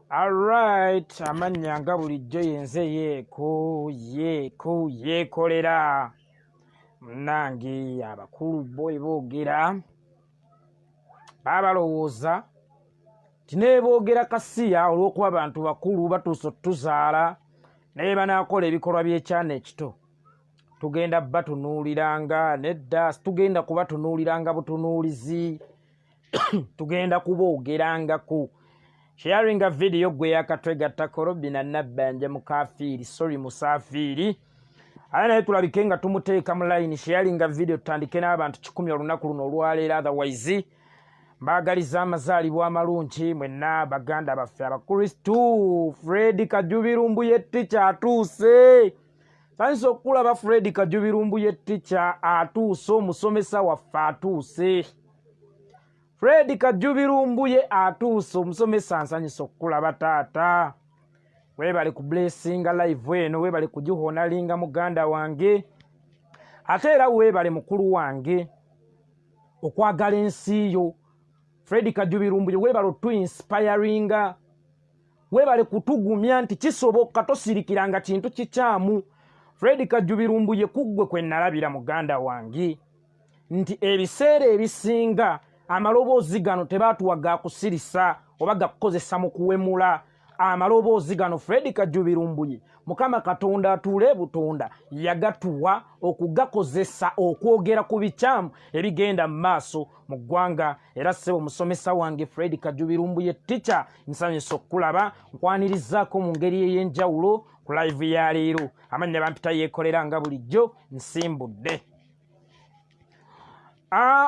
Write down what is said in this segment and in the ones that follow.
Alright, amanya nga bulijjo yenze yeekolera munange abakulu boy boogera babalowooza tineeboogera kasiya olw'okuba abantu bakulu batuuse otuzaala naye banaakola ebikolwa by'ekyana ekito tugenda batunuuliranga nedda tugenda kubatunuuliranga butunuulizi tugenda kuboogerangako sharing a video gwe yakatwega takorobi na Nabbanja Musaafiri naye tulabike nga tumuteeka mu line sharing a video tutandike n'abantu 10 olunaku luno olwaleero otherwise mbagaliza amazaalibwa amalungi mwenna baganda baffe abakristu Fred Kajubirumbu ye teacher atuuse sanso okulaba Fred Kajubirumbu ye teacher atuuse omusomesa waffe atuuse Fred Kajubirumbu ye atuuse omusomesa nsanyisa okulaba taata webale ku blessing live eno webale kugihonalinga muganda wange ate era webale mukulu wange okwagala ensi yo Fred Kajubirumbu ye webale tu inspiringa webale kutugumya nti kisoboka tosirikiranga kintu kikyamu Fred Kajubirumbu ye kuggwe kwe nalabira muganda wange nti ebiseera ebisinga amaloboozi gano tebaatuwaga kusirisa oba gakukozesa mu kuwemula amaloboozi gano Fred Kajubirumbu ye Mukama Katonda atuule butonda yagatuwa okugakozesa okwogera ku bikyamu ebigenda mu maaso mu ggwanga era ssebo omusomesa wange Fred Kajubirumbu ye teacher nsanyusa okulaba nkwanirizaako mu ngeri ey'enjawulo ku live ya leero amanya bampita yeekolera nga bulijjo nsimbudde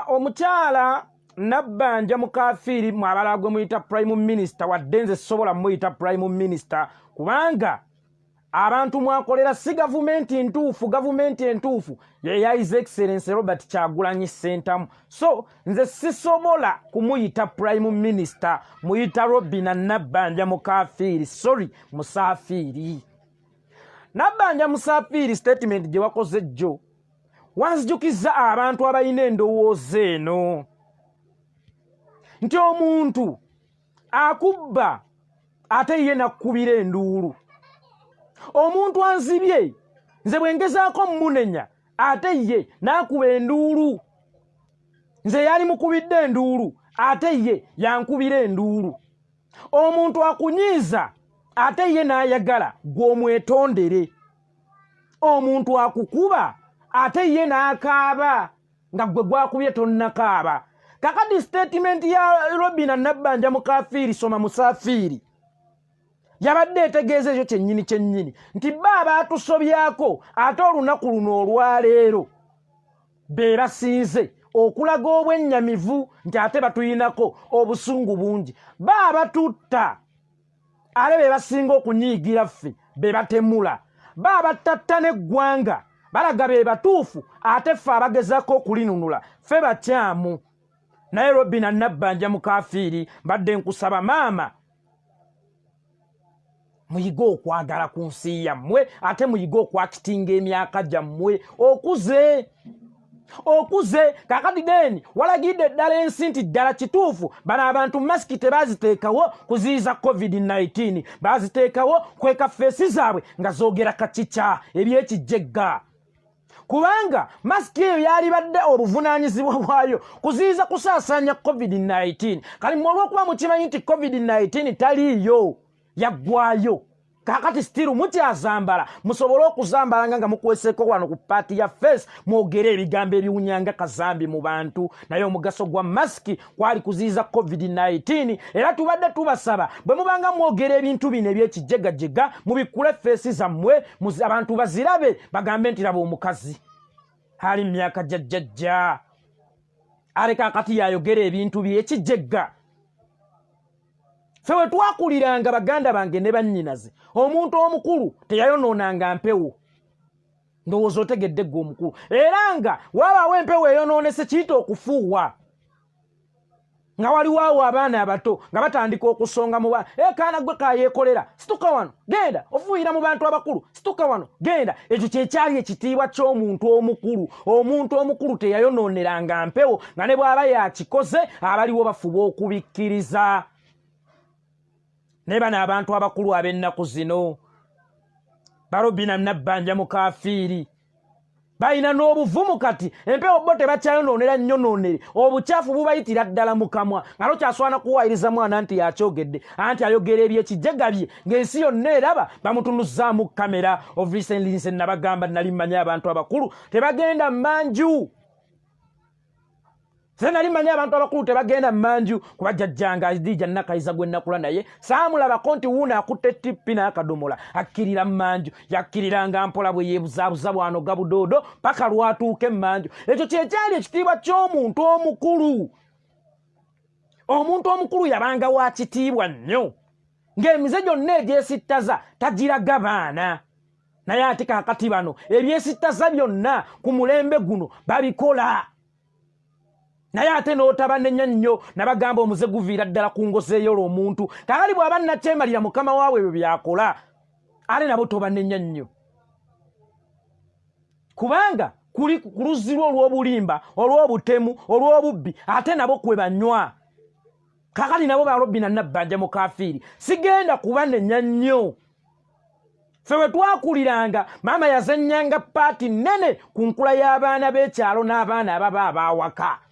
omukyala Nabbanja Mukafiiri mwabalagwe muyita prime minister wadde nze sobola muyita prime minister kubanga abantu mwakolera si gavumenti entuufu ye ya His Excellency Robert Kyagulanyi Ssentamu so nze sisobola kumuyita prime minister muyita Robina Nabbanja Mukafiiri Musaafiri Nabbanja Musaafiri statement gye wakoze jjo wanzijukiza abantu abalina endowooza eno nti omuntu akubba ate ye nakubira enduulu omuntu anzibye nze bwengezaako mmunenya ate ye nakuba enduulu nze yali mukubidde enduulu ate ye yankubira enduulu omuntu akunyiiza ate ye n'ayagala gw'omwetondere omuntu akukuba ate ye n'akaaba nga gwe gwakubye tonnakaaba kakati statement ya Robina Nabbanja Mukafiiri soma Musaafiri yabadde etegeeza ekyo kyennyini nti baba atusobyako ate olunaku luno olwaleero be basinze okulaga obwennyamivu nti ate batuyinako obusungu bungi baba tutta ale be basinga okunyiigira ffe be batemula baba tatta n'eggwanga balaga be batuufu ate ffe abagezako okulinunula ffe bakyamu naye Robina Nabbanja Mukafiiri mbadde nkusaba maama muyige okwagala ku nsi yammwe ate muyige okwakitinga emyaka gyammwe okuze kakati deni walagidde ddala ensi nti ddala kituufu bano abantu masiki tebaziteekawo kuziyiza COVID-19 baziteekawo kweka feesi zaabwe nga zoogera kacica ebyekijjegga kubanga masiki eyo yali badde obuvunaanyizibwa bwayo kuziyiza kusaasaanya COVID-19 kali olw'okuba mukimanyi nti COVID-19 taliiyo yaggwayo kakati stiru mukyazambala musobole okuzambalanga nga mukweseko wano ku paati ya face mwogere ebigambo ebiwunyanga kazambi mu bantu naye omugaso gwa masiki kwali kuziyiza COVID-19 era tubadde tubasaba bwe mubanga mwogere ebintu bino ebyekijegajega mubikule feesi zammwe abantu bazirabe bagambe nti laba omukazi ali myaka jjajjajja aleka akati yayogera ebintu byekijegga fewe twakuliranga baganda bange ne bannyinaze omuntu omukulu teyayonoonanga mpewo ndowooza otegedde gwe omukulu era nga wabaawo empewo eyonoonese kiyita okufuuwa nga waliwaawo abaana abato nga batandika okusonga mu kaana gwe kayeekolera situka wano genda ofuuyira mu bantu abakulu situka wano genda ekyo kyekyali ekitiibwa ky'omuntu omukulu teyayonooneranga mpewo nga ne bw'aba yakikoze abaliwo bafuba okubikkiriza ne bana abantu abakulu ab'ennaku zino Robinah Nabbanja mukafiiri bayina n'obuvumu kati empewo bo tebakyayonoonera nnyonoonere obucaafu bubayitira ddala mu kamwa nga lokyaswana kuwayiriza mwana nti yakyogedde anti ayogera ebyekijjaga bye ng'ensi yonna eraba bamutunuzzaamu kamera of recently nse nabagamba nali mmanyi abantu abakulu tebagenda mmanju nali mmanyi abantu abakulu tebagenda mmanju kuba jjajjanga Dija Nakayiza gwe nakula naye saamulabako nti wuuno akutte tippi n'akadomola akkirira mmanju yakkiriranga mpola bwe yeebuzaabuza bwanoga budoodo paka lwatuuka emmanju ekyo kyekyali ekitiibwa ky'omuntu omukulu. Omuntu omukulu yabanga wa kitiibwa nnyo ng'emize gyonna egyesittaza tagiraga baana naye ate kaakati bano ebyesittaza byonna ku mulembe guno babikola naye ate n'otabanenya nnyo nabagamba omuze guviira ddala ku ngoseeyo olw'omuntu kaali bw'aba nakyemalira mukama waabwe ebyo byakola ate nabo tobanenya nnyo kubanga kuli ku luzzi lwo olw'obulimba olw'obutemu olw'obubbi ate nabo kwe banywa kakali nabo ba Robinah Nabbanja mukafiiri sigenda kubanenya nnyo. Ffe bwe twakuliranga maama yazennyanga paati nnene ku nkula y'abaana b'ekyalo n'abaana ababa abaawaka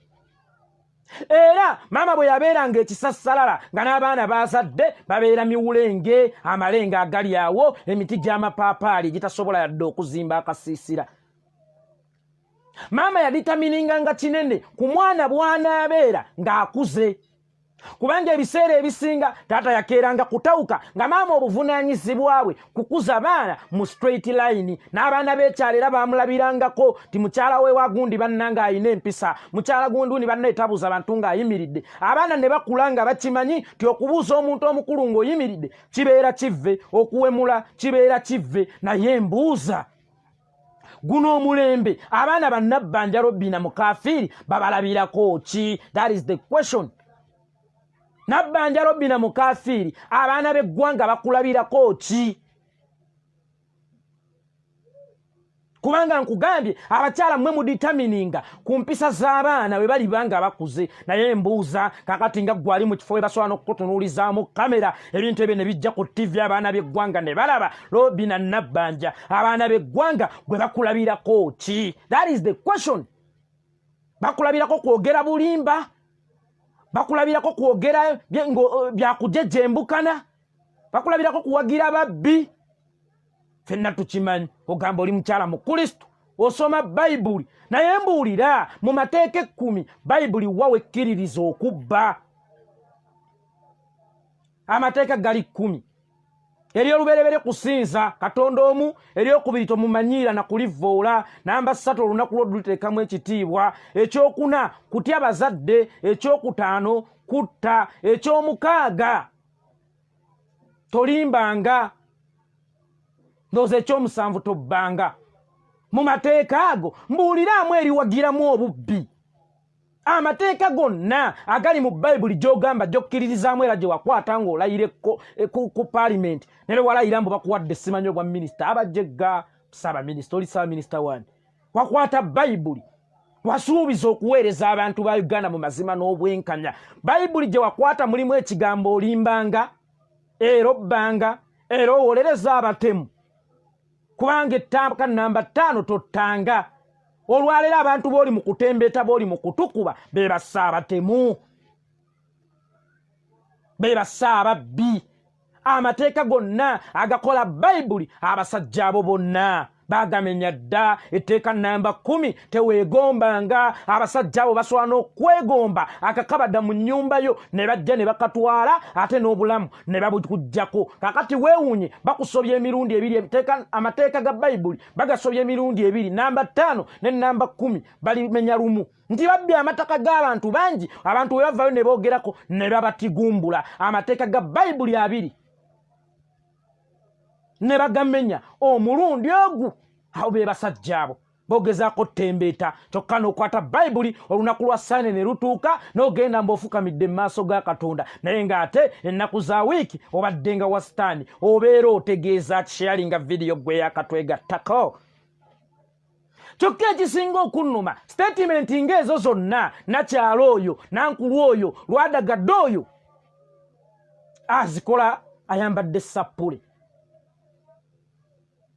era maama bwe yabeeranga ekisassalala nga n'abaana bazadde babeera miwulenge amalenga agali awo emiti gy'amapaapaali gitasobola yadde okuzimba akasiisira. Maama yaditamininga kinene ku mwana bw'anaabeera ng'akuze kubanga ebiseera ebisinga taata yakeeranga kutawuka nga maama obuvunaanyizibwa bwe kukuza baana mu straight line n'abaana b'ekyalo era baamulabirangako ti mukyala we wagundi bannanga ayina empisa mukyala gundi bannaye tabuuza abantu ng'ayimiridde abaana ne bakula nga bakimanyi ti okubuuza omuntu omukulu ng'oyimiridde kibeera kivve okuwemula kibeera kivve naye mbuuza guno omulembe abaana ba Nabbanja Robinah mukafiiri babalabirako ki? That is the question. Nabbanja Robinah mukafiiri abaana b'eggwanga bakulabirako ki? Kubanga nkugambye abakyala mmwe muditamininga ku mpisa z'abaana bwe bali banga bakuze naye mbuuza kakati nga gwali mu kifo we basobola n'okukutunuulizaamu kamera ebintu ebyo ne bijja ku TV abaana b'eggwanga ne balaba Robinah Nabbanja abaana b'eggwanga gwe bakulabirako ki? That is the question. Bakulabirako kwogera bulimba bakulabirako kwogera byakujejembukana bakulabirako kuwagira babbi fenna tukimanyi ogamba oli mukyala mu Kristo osoma Bayibuli naye mbuulira mu mateeka 10 Bayibuli wawe ekkiririza okubba amateeka gali 10 ery'olubereberye kusinza Katonda omu eryokubiri tomumanyiira na kulivvoola namba 3 olunaku lw'oduliteekamu ekitiibwa ekyokuna kutya bazadde ekyokutaano kutta ekyomukaaga tolimbanga ndowooza ekyomusanvu tobbanga mu mateeka ago mbuuliraamu eriwagiramu obubbi amateeka gonna agali mu Bayibuli gy'ogamba gy'okkiririzaamu era gye wakwata ng'olayire ku parliament ne lwe walayira mbu bakuwadde simanyi obwa minisita abajjegga saabaminisita oli saabaminisita wani wakwata Bayibuli wasuubiza okuweereza abantu ba Uganda mu mazima n'obwenkanya Bayibuli gye wakwata mulimu ekigambo olimbanga era obbanga era owolereza abatemu kubanga ettaka namba 5 tottanga olwaleero abantu booli mu kutembeeta booli mu kutukuba be basaabatemu be basaababbi amateeka gonna agakola Bayibuli abasajja abo bonna bagamenya dda etteeka namba 10 teweegombanga abasajja abo basobola n'okwegomba akakabada mu nnyumba yo ne bajja ne bakatwala ate n'obulamu ne babukujjako kakati weewuunye bakusobya emirundi 2 amateeka ga Bayibuli bagasobya emirundi 2 namba 5 ne namba 10 balimenya lumu nti babbi amataka g'abantu bangi abantu we bavayo ne boogerako ne babatigumbula amateeka ga Bayibuli 2 ne bagamenya omulundi ogu awo be basajja abo bogezaako tembeeta kyokka n'okwata Bayibuli olunaku lwa Sande ne lutuuka n'ogenda mb'ofukamidde mu maaso ga Katonda naye ng'ate ennaku za wiiki obadde nga wasitaani obeera otegeeza sharinga vidiyo gwe yakatwegattako kyokka ekisinga okunnuma statement ng'ezo zonna nakyalo oyo nankulu oyo lwadagadde oyo azikola ayambadde sappule.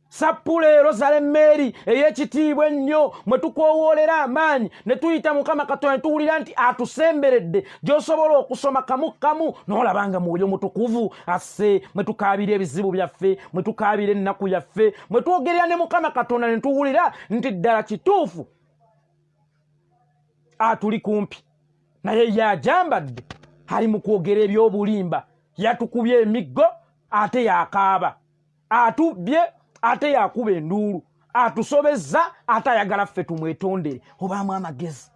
Sappule Rosale Mary ey'ekitiibwa ennyo mwe tukoowoolera amaanyi ne tuyita Mukama Katonda ne tuwulira nti atusemberedde gy'osobola okusoma kamu kamu n'olabanga Mwoyo Mutukuvu asse mwe tukaabira ebizibu byaffe, mwe tukaabira ennaku yaffe, mwe twogerera ne Mukama Katonda ne tuwulira nti ddala kituufu atuli kumpi naye yajambadde ali mu kwogera eby'obulimba, yatukubye emiggo ate yakaaba, atubbye ate yakuba enduulu, atusobezza ate ayagala ffe tumwetondere. Obaamu amagezi.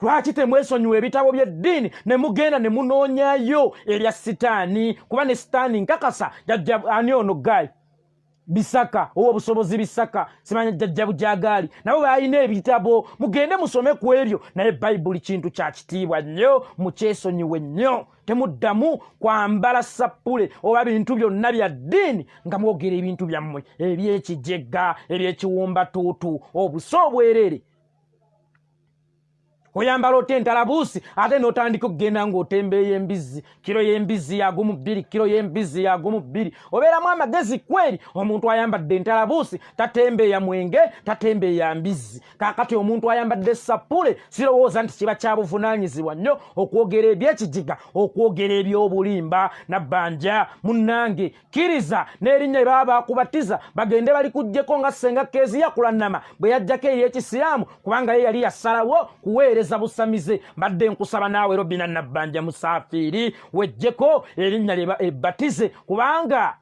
Lwaki temwesonyiwa ebitabo by'eddiini ne mugenda ne munoonyayo erya Sitaani? Kuba ne Sitaani nkakasa jjajja ani ono Gaali Bisaka obusobozi Bisaka simanya jjajja Bujagali nabo balina ebitabo, mugende musome ku ebyo. Naye Bayibuli kintu kya kitiibwa nnyo, mukyesonyiwe nnyo. Temuddamu kwambala sappule oba bintu byonna bya ddiini nga mwogera ebintu byammwe eby'ekijegga, eby'ekiwumbatuutu, obuso obwerere. Oyambala ote entalabuusi ate n'otandika okugenda ng'otembeeyo embizzi, kiro y'embizzi ya gumu 2, kiro y'embizzi ya gumu 2. Obeeramu amagezi kweri. Omuntu ayambadde entalabuusi tatembeeya mwenge, tatembeeya mbizzi. Kaakati omuntu ayambadde sappule sirowooza nti kiba kya buvunaanyizibwa nnyo okwogera eby'ekijiga, okwogera eby'obulimba. Nabbanja munnange kkiriza n'erinnya bye baba bakubatiza bagende bali kuggyeko nga Ssenga Keeziya Kulanama bwe yajjako ey'Ekisiraamu, kubanga ye yali yasalawo kuweereza busamize. Mbadde nkusaba naawe Robina Nabbanja Musafiri wejjeko erinnya ebbatize, kubanga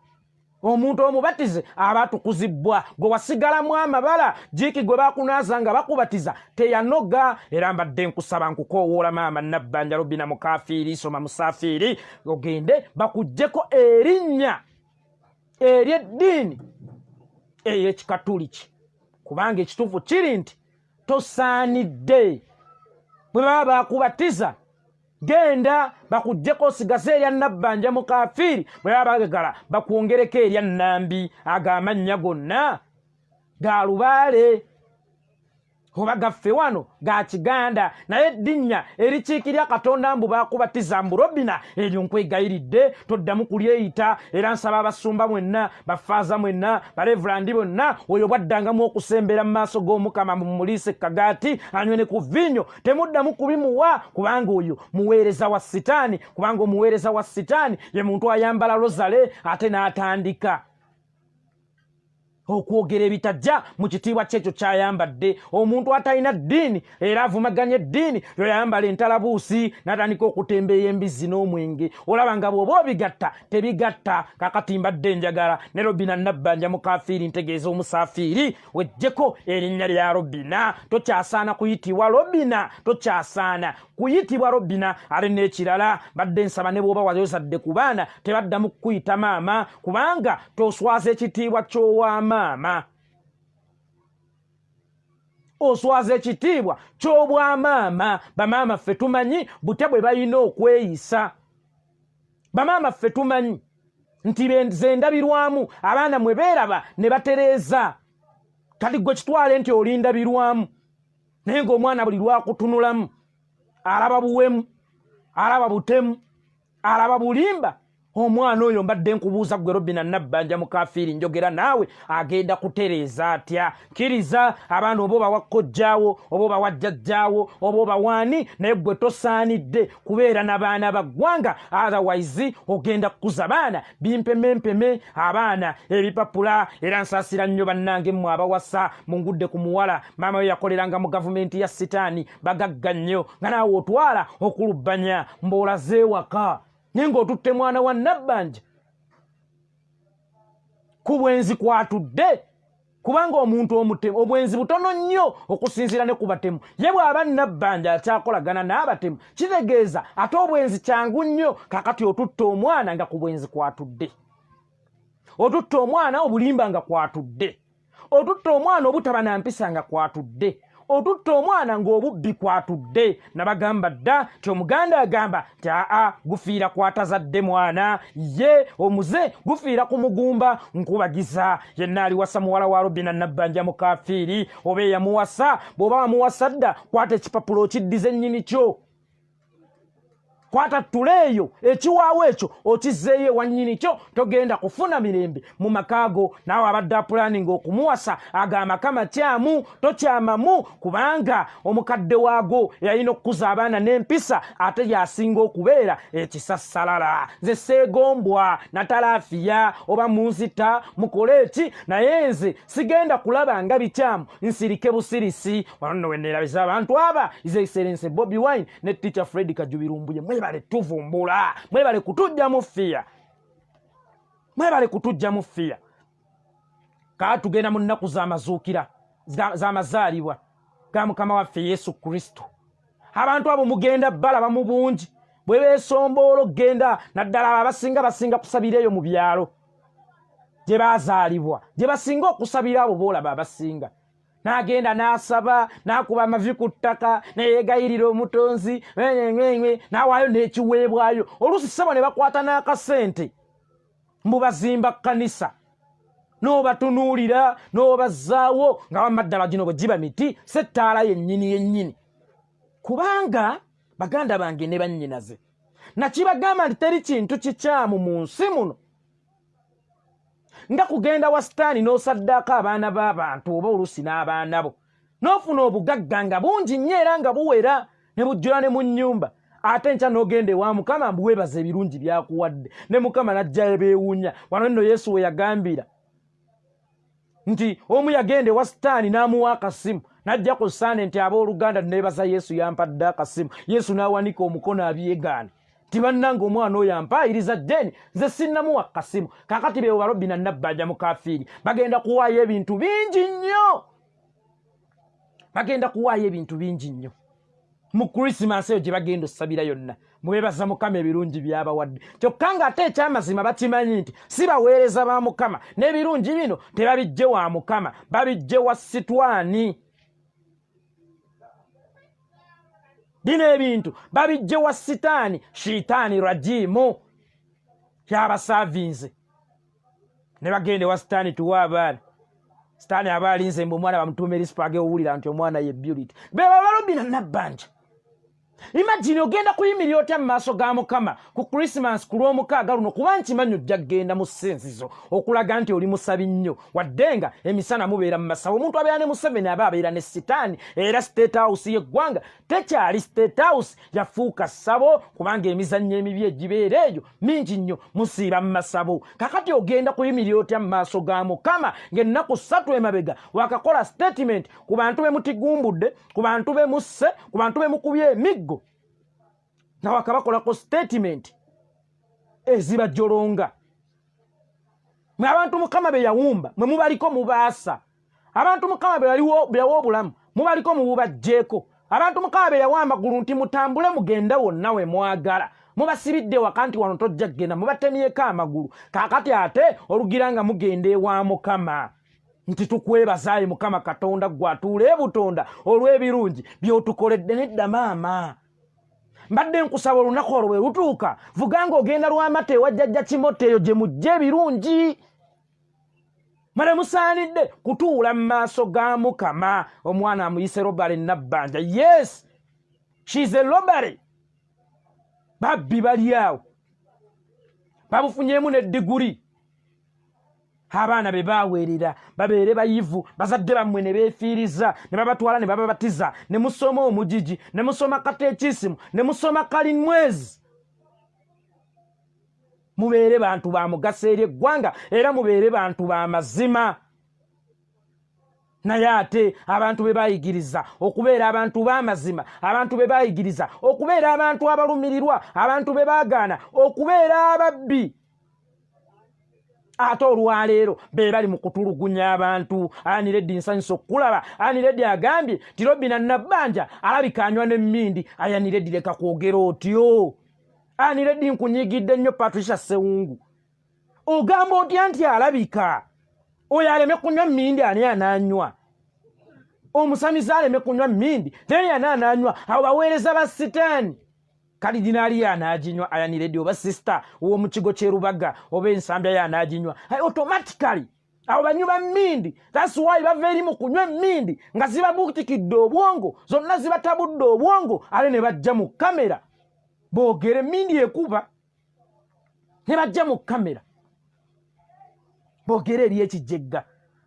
omuntu omubatize aba atukuzibwa. Gwe wasigalamu amabala jiki gwe bakunaaza nga bakubatiza teyanoga. Era mbadde nkusaba nkukoowoola maama Nabbanja Robina Mukafiri soma Musafiri ogende bakuggyeko erinnya ery'eddiini ey'Ekikatuliki, kubanga ekituufu kiri nti tosaanidde. Bwe baba bakubatiza genda bakuggyeko osigaze erya Nabbanja Mukafiri, bwe baba bagagala bakwongereko erya Nambi. Agamannya gonna ga Lubaale oba gaffe wano ga Kiganda, naye eddinya erikiikirya Katonda mbu bakubatiza mbu Robina eryo nkwegayiridde toddamu kulyeyita. Era nsaba abasumba mwenna, bafaaza mwenna, balevulandi bonna, oyo bwaddangamu okusembera mu maaso g'Omukama mumuliise kagaati anywe ne ku vinyo, temuddamu kubimuwa, kubanga oyo muweereza wa Sitaani. Kubanga omuweereza wa Sitaani ye muntu ayambala rozale ate n'atandika okwogera ebitajja mu kitiibwa kyekyo kyayambadde. Omuntu atalina ddiini era avumaganya eddiini yoyambala entalabuusi n'atandika okutembeeya embizzi n'omwenge. Olaba nga bw'oba obigatta tebigatta. Kakati mbadde njagala ne Robina Nabbanja Mukafiri ntegeeza Omusafiri wejjeko erinnya lya Robina. Tokyasaana kuyitibwa Robina, tokyasaana kuyitibwa Robina. Ale n'ekirala badde nsaba ne bw'oba wayozadde ku baana tebaddamu kukuyita maama, kubanga toswaza ekitiibwa ky'owama maama, oswaza ekitiibwa ky'obwamaama. Bamaama ffe tumanyi butya bwe balina okweyisa. Bamaama ffe tumanyi nti ze ndabirwamu abaana mwe beeraba ne batereeza. Kati gwe kitwale nti oli ndabirwamu, naye ng'omwana buli lwakutunulamu alaba buwemu, alaba butemu, alaba bulimba. Omwana oyo mbadde nkubuuza gwe Robina Nabbanja Mukafiri njogera naawe agenda kutereeza atya? Kkiriza abaana oba bawakkojjaawo oba bawajjajjaawo oba bawaani, naye gwe tosaanidde kubeera n'abaana baggwanga. Otherwise ogenda kukuza baana bimpemempeme, abaana ebipapula. Era nsaasira nnyo bannange mmwe abawasa mungudde ku muwala maama we yakoleranga mu gavumenti ya Sitaani, bagagga nnyo nga naawe otwala okulubbanya mb'olaze ewaka naye ng'otutte mwana wa Nabbanja ku bwenzi kwatudde. Kubanga omuntu omutemu obwenzi butono nnyo okusinziira ne ku batemu. Ye bw'aba Nabbanja akyakolagana n'abatemu kitegeeza ate obwenzi kyangu nnyo. Kakati otutta omwana nga ku bwenzi kwatudde, otutta omwana obulimba nga kwatudde, otutta omwana obutaba na mpisa nga kwatudde, otutta omwana ng'obubbi kwatudde. Nabagamba dda ti Omuganda agamba ti gufiira kwatazadde mwana, ye omuze gufiira ku mugumba. Nkubagiza yenna aliwasa muwala wa Robina Nabbanja Mukafiri oba eyamuwasa, bw'oba wamuwasa dda kwata ekipapula okiddiza ennyini kyo, kwata tuleeyo ekiwaawo ekyo okizzeeyo wannyini kyo togenda kufuna mirembe mu makaago naawe abadde apulaninga okumuwasa ag'amaka makyamu tokyamamu kubanga omukadde waago yalina okukuza abaana n'empisa ate yasinga okubeera ekisassalala nze seegombwa natalaafiya oba munzita mukole eki naye nze sigenda kulaba nga bikyamu nsirike busirisi wano nno wenneerabiza abantu aba His Excellency Bobi Wine ne Teacher Fred Kajubirumbuye mwebale tuvumbula mwebale kutujja mu fiya mwebale kutujja mu fiya kaatugenda mu nnaku z'amazuukira z'amazaalibwa ga Mukama waffe Yesu Kristo abantu abo mugenda balaba mu bungi bwe beesomboolo genda naddala abasinga kusabireeyo mu byalo gye baazaalibwa gye basinga okusabira abo boolaba abasinga n'agenda n'asaba n'akuba amavi ku ttaka neyeegayirira omutonzi n'awaayo n'ekiweebwayo oluusi ssebo ne bakwata n'akasente mbubazimba kkanisa n'obatunuulira n'obazzaawo nga wamaddala gino bwe giba miti settaala yennyini kubanga baganda bange ne bannyinaze nakibagamba nti teri kintu kikyamu mu nsi muno nga kugenda wa sitaani n'osaddaako abaana b'abantu oba oluusi n'abaana bo n'ofuna obugagga nga bungi nnyo era nga buwera ne bujjula ne mu nnyumba ate nkya n'ogenda ewa Mukama mbuweebaza ebirungi byakuwadde ne Mukama n'ajja beewuunya wano nno Yesu we yagambira nti omu yagenda ewa sitaani n'amuwa akasimu n'ajja ku Sande nti abooluganda neebaza Yesu yampadde akasimu Yesu n'awanika omukono abyegaane tibannanga omwana oyo ampaayiriza jeni nze sinnamuwa kasimu kakati beewo balobbi na Nabbanja mu kafiiri bagenda kuwaayo ebintu bingi nnyo bagenda kuwaayo ebintu bingi nnyo mu Krismasi eyo gye bagenda ossabira yonna mubeebaza Mukama ebirungi byabawadde kyokka ng'ate ekyamazima bakimanyi nti si baweereza ba Mukama n'ebirungi bino tebabijje wa Mukama babijje wa sitwani bino ebintu babijje wa sitaani shitaani rajimu kyabasaavinze ne bagende wa sitaani tuwa abaana sitaani aba alinze mbu omwana bamutuuma erisipage owulira nti omwana ye Beauty beba balobbi na Nabbanja imagine ogenda kuyimirira otya mu maaso ga Mukama ku Krismasi ku lw'omukaaga luno kuba nkimanyi ojja kgenda mu ssenzizo okulaga nti oli musabi nnyo wadde nga emisana mubeera mu masawo omuntu abeera ne Museveni aba abeera ne sitaani era State House y'eggwanga tekyali State House yafuuka ssabo kubanga emizannyo emibi egibeera eyo mingi nnyo musiiba mu masabo kakati ogenda kuyimirira otya mu maaso ga Mukama ng'ennaku 3 emabega wakakola statement ku bantu be mutigumbudde ku bantu be musse ku bantu be mukubye emiggo na wakabakolako statement ezibajolonga mwe abantu Mukama be yawumba mwe mubaliko mubaasa abantu Mukama be yawa obulamu mubaliko mububajjeeko abantu Mukama be yawa amagulu nti mutambule mugenda wonna we mwagala mubasibidde wakanti wano tojja kgenda mubatemyeko amagulu kaakati ate olugira nga mugenda ewa Mukama nti tukwebazaye Mukama Katonda gwe atuula ebutonda olw'ebirungi by'otukoledde nedda maama mbadde nkusaba olunaku olwo bwe lutuuka vuganga ogenda lw'amata ewa jjajja Kimota eyo gye mujje ebirungi male musaanidde kutuula mu maaso ga Mukama omwana amuyise Robert Nabbanja yes she's a robbery babbi bali awo babufunyeemu ne diguri abaana be baaweerera babeere bayivu bazadde bammwe ne beefiiriza ne babatwala ne bababatiza ne musoma omugigi ne musoma katekisimu ne musoma kalimwezi mubeere bantu ba mugaso eri eggwanga era mubeere bantu ba mazima naye ate abantu be baayigiriza okubeera abantu b'amazima abantu be baayigiriza okubeera abantu abalumirirwa abantu be baagaana okubeera ababbi ate olwaleero be bali mu kutulugunya abantu Anireddi nsanyusa okulaba Anireddi agambye ti Robbi na Nabbanja alabika anywa n'emmindi Anireddi leka kwogera otyo Anireddi nkunyigidde nnyo Patricia Sewungu ogamba otya nti alabika oyo aleme kunywa mmindi ani ananywa omusamizi aleme kunywa mmindi teri ani ananywa abo baweereza ba sitaani kalidinaali y'anaaginywa Anireddi oba sister ow'omu kigo ky'erubaga oba ensambya y'anaaginywa automatically abo banywi ba mmindi that's why bava eri mu kunywa emmindi nga zibabuutikidde obwongo zonna zibatabudde obwongo ale ne bajja mu kamera boogere mindi ekuba ne bajja mu kamera boogere eri ekijjegga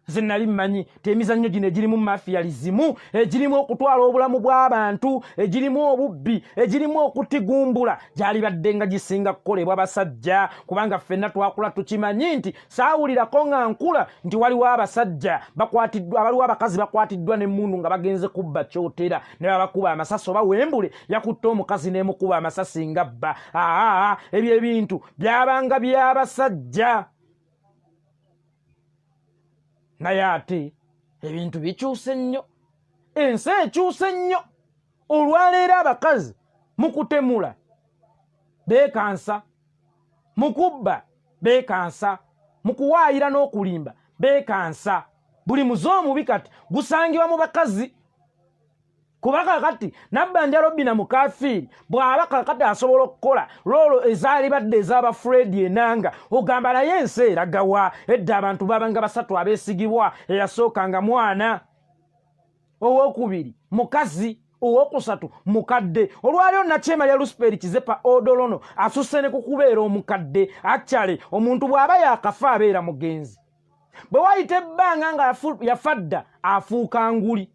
nze nali mmanyi temizannyo gino egirimu mafializimu egirimu okutwala obulamu bw'abantu egirimu obubbi egirimu okutigumbula gyali badde nga gisinga kukolebwa basajja kubanga ffenna twakula tukimanyi nti saawulirako nga nkula nti waliwo abasajja bakwatiddwa waliwo abakazi bakwatiddwa n'emmundu nga bagenze kubba kyotera ne babakuba amasasi oba wembule yakutte omukazi n'emukuba amasasi nga bba ebyo ebintu byabanga by'abasajja naye ate ebintu bikyuse nnyo ensi ekyuse nnyo olwaleero abakazi mukutemula beekansa mukubba beekansa mukuwaayira n'okulimba beekansa buli muze omubi kati gusangibwa mu bakazi kuba kakati Nabbanja Robinah Mukafiiri bw'aba kakati asobola okukola loolo ezaali badde ez'aba Fred Enanga ogamba naye ensi eragawa edda abantu babanga basatu abeesigibwa eyasookanga mwana owokubiri mukazi owokusatu mukadde olwaliyo Nakyemalya Lusperi Kizepa Odolono asusse ne kukubeera omukadde akyale omuntu bw'aba yakafa abeera mugenzi bwe wayita ebbanga nga yafadda afuuka nguli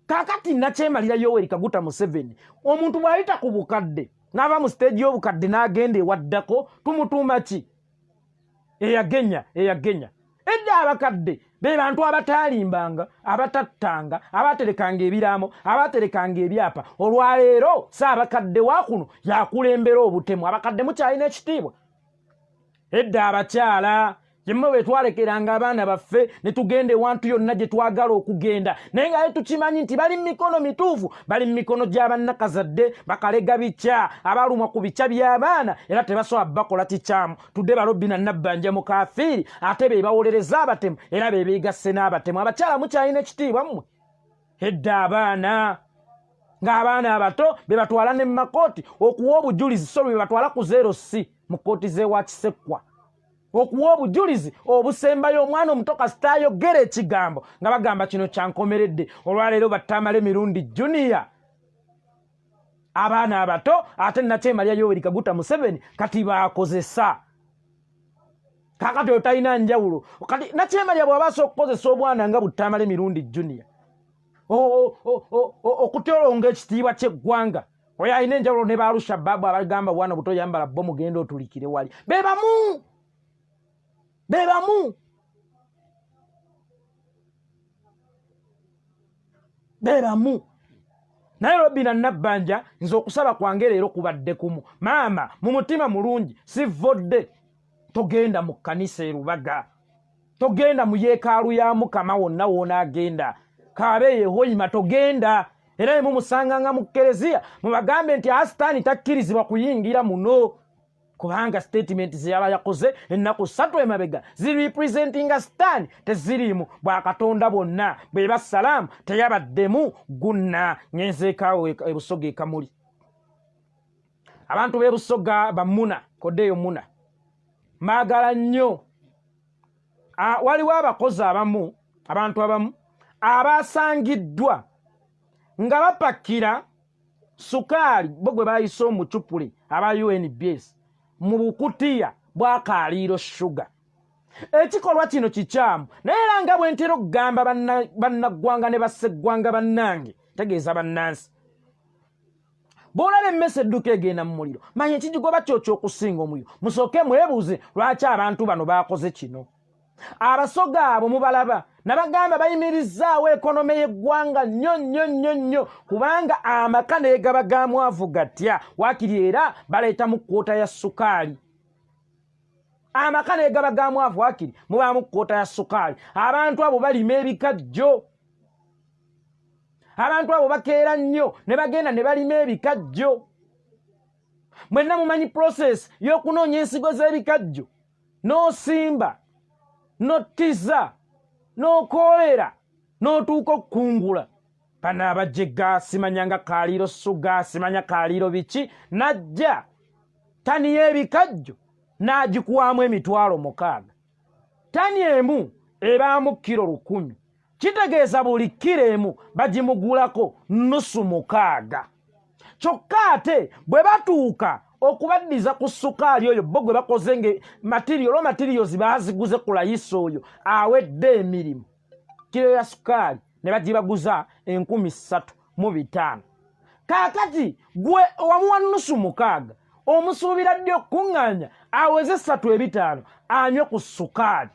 kakati Nakyemalira Yoweri Kaguta Museveni omuntu bw'ayita ku bukadde n'ava mu stage y'obukadde n'agenda ewaddako tumutuuma ki eyagenya edda abakadde be bantu abatalimbanga abatattanga abaterekanga ebiraamo abaterekanga ebyapa olwaleero saabakadde waakuno yakulembera obutemu abakadde mukyalina ekitiibwa edda abakyala jemme bwe twalekeranga abaana baffe ne tugenda ewantu yonna gye twagala okugenda naye nga tukimanyi nti bali mu mikono mituufu bali mu mikono gy'abannakazadde bakalega bicya abalumwa ku bicya by'abaana era tebasobola bakola kikyamu tudde Robinah Nabbanja Mukafiiri ate be bawolereza abatemu era be beegasse n'abatemu abakyala mukyalina ekitiibwa mmwe edda abaana ng'abaana abato be batwala ne mu makooti okuwa obujulizi so be batwala ku 0C mu kooti z'ewa Kisekwa okuwa obujulizi obusembayo omwana omuto kasitayogera ekigambo nga bagamba kino kyankomeredde olwaleero battamala emirundi Junior abaana abato ate Nakyemalya Yoweri Kaguta Museveni kati baakozesa kakati otalina njawulo kati Nakyemalya bw'abaasa okukozesa obwana nga buttamala emirundi Junior okutyolonga ekitiibwa ky'eggwanga oyo alina enjawulo ne baalushababu abagamba bwana buto yambala bo mugenda otulikire wali bebamu naye Robinah Nabbanja nze okusaba kwange leero kubadde kumu maama mu mutima mulungi sivodde togenda mu kkanisa erubaga togenda mu yeekaalu ya Mukama wonna wonaagenda kaabe yehoyima togenda era emu musanganga mu kereziya mubagambe nti asitaani takkirizibwa kuyingira muno kubanga statement zeyaba yakoze ennaku 3 emabega ziri representinga sitaani teziriimu bwakatonda bonna bwe basalaamu teyabaddemu gunna nyenzeekaawo ebusoga ekamuli abantu b'ebusoga bamuna kodeyo muna maagala nnyo waliwo abakozi abamu abantu abamu abasangiddwa nga bapakira sukaali bo gwe bayise omucupule aba UNBS mu bukutiya bw'akaaliiro shuga ekikolwa kino kikyamu naye era nga bwe ntera okugamba bannaggwanga ne basseggwanga bannange tegeeza bannansi bw'olaba emmese edduka egenda mu muliro manya ekigigoba kyokyo okusinga omuliro musooke mwebuuze lwaki abantu bano baakoze kino abasoga abo mubalaba nabagamba bayimirizaawo ekonome y'eggwanga nnyo kubanga amaka naye gaba ga mwavu gatya waakiri era baleeta mu kkoota ya sukaali amaka naye gaba ga mwavu waakiri mubaamu kkoota ya sukaali abantu abo balima ebikajjo abantu abo bakeera nnyo ne bagenda ne balima ebikajjo mwenna mumanyi process y'okunoonya ensigo z'ebikajjo n'osimba n'ottiza n'okoolera n'otuuka okukungula bano abajjega simanyanga kaaliiro suga simanya kaaliiro biki najja tani y'ebikajjo n'agikuwamu emitwalo 6 tani emu ebaamu kilo 100 kitegeeza buli kilo emu bagimugulako nusu 6 kyokka ate bwe batuuka okubaddiza ku ssukaali oyo bo gwe bakoze nge materials baaziguze ku layisi oyo awedde emirimu kiro ya ssukaali ne bagibaguza 3,500. kaakati gwe wamuwa nusu 600 omusuubira ddi okuŋŋaanya aweze 3,500 anywe ku ssukaali.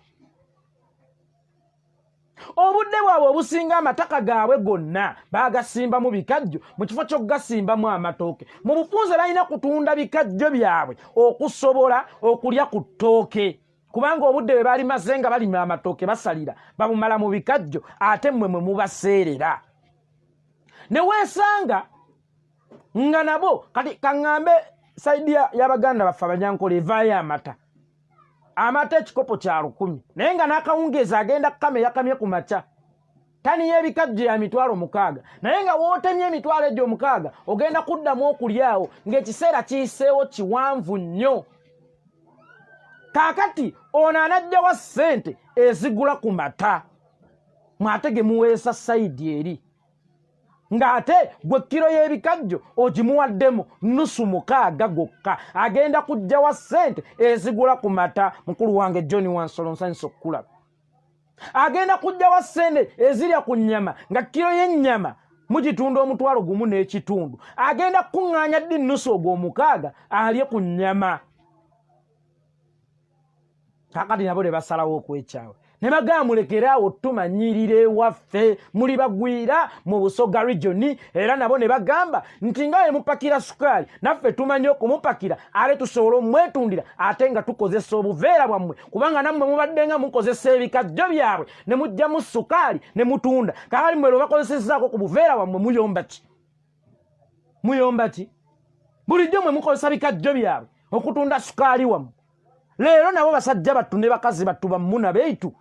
obudde bwabwe obusinga amataka gaabwe gonna baagasimbamu bikajjo mu kifo ky'okugasimbamu amatooke. mu bufunze balina kutunda bikajjo byabwe okusobola okulya ku ttooke, kubanga obudde bwe baali maze nga balima amatooke basalira babumala mu bikajjo ate mmwe mwe mubaseerera. ne weesanga nga nabo kati kaŋŋambe saidi y'Abaganda baffe Abanyankole evaayo amata ekikopo kya 10 naye nga n'akawungeezi agenda kukama yakamye ku makya tani y'ebikajjo ya 60,000 naye nga wootemye 60,000 ogenda kuddamu okulyawo ng'ekiseera kiyiseewo kiwanvu nnyo. kaakati ono anajjawa ssente ezigula ku mata mwate ge muweesa sayidi eri ng'ate gwe kiro y'ebikajjo ogimuwaddemu nusu 600 gokka agenda kujjawa ssente ezigula ku mata. mukulu wange John Wansolo nsanyusa okukulaba. agenda kujjawa ssente ezirya ku nnyama nga kiro y'ennyama mugitunda 1,500. agenda kuŋŋaanya ddi nusu ogw'omukaaga alye ku nnyama. kakati nabo ne basalawo okwekyawe ne bagamba mulekeraawo tumanyirire ewaffe muli bagwira mu Busoga region. era nabo ne bagamba nti nga mupakira sukaali naffe tumanyi okumupakira ale tusobole omwetundira ate nga tukozesa obuveera bwammwe, kubanga nammwe mubadde nga mukozesa ebikajjo byabwe ne mujjamu sukaali ne mutunda. kaali mmwe lwe bakozesezzaako ku buveera bwammwe muyomba ki? muyomba ki? bulijjo mmwe mukozesa bikajjo byabwe okutunda sukaali wammwe. leero nabo basajja battu ne bakazi battu bammuna beitu